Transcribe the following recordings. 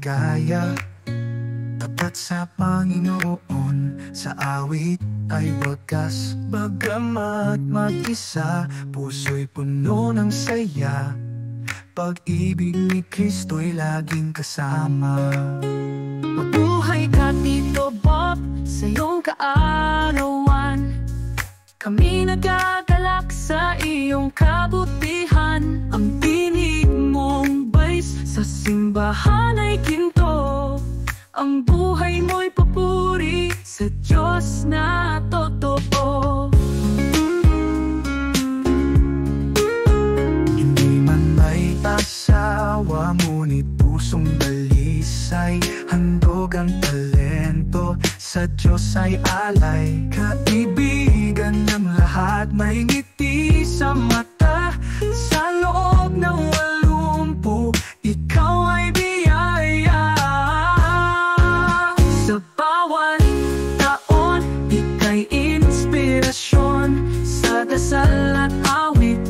ligaya. Tapat sa Panginoon, sa awit ay wagas. Bagamat mag-isa, puso'y puno ng saya. Pag-ibig ni Kristo'y laging kasama. Mabuhay ka, Tito Bob, sa iyong kaarawan. Kami nagagalak sa iyong kabutihan. Ang tinig mong bais sa simbahan ay ginto. Ang buhay mo'y papuri sa Diyos na totoo. Hindi man may asawa, ngunit pusong dalisay. Handog ang talento, sa Diyos ay alay. Kaibigan ng lahat, may ngiti sa mata. Sa loob ng 80, ikaw ay biyaya. Sa bawat taon, ika'y inspirasyon. Sa dasal at awit,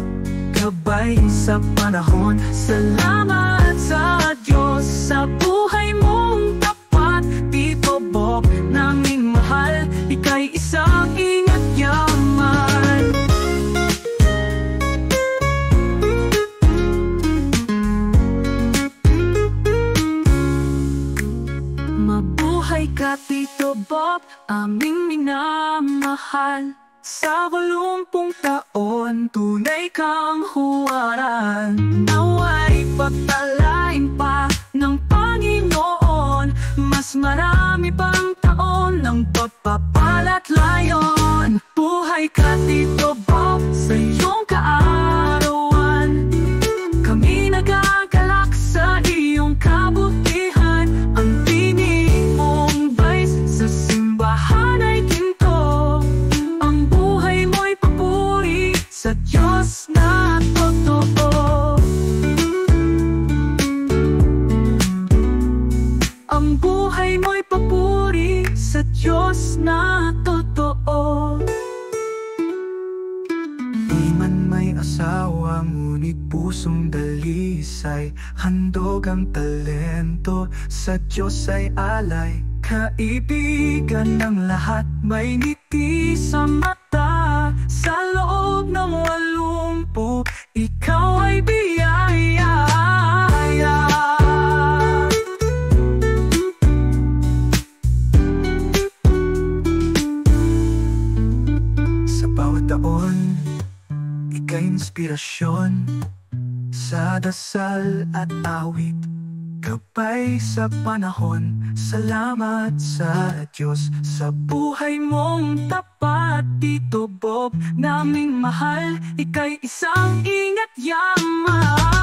gabay sa panahon. Salamat sa Diyos sa buhay mong tapat. Tito Bob, naming mahal, ika'y isang ingat yaman. Mabuhay ka, Tito Bob, aming minamahal. Sa 80 taon, tunay kang huwaran. Naway pagpalain pa ng Panginoon. Mas marami pang taon ng pagpapalat layon. Buhay ka, Tito Bob, sa iyong kaarawan. Kami nagagalak sa iyong kabutihan. Ang tinig mong bais sa simbahan ay ginto. Ang buhay mo'y papuri sa Diyos na totoo. Ang buhay mo'y papuri sa Diyos na totoo. Di man may asawa, ngunit pusong dalisay. Handog ang talento, sa Diyos ay alay. Kaibigan ng lahat, may ngiti sa mata. Sa loob ng 80, ikaw ay biyaya. Sa bawat taon, ika'y inspirasyon. Sa dasal at awit, gabay sa panahon. Salamat sa Diyos sa buhay mong tapat. Tito Bob, naming mahal, ika'y isang ingat yaman.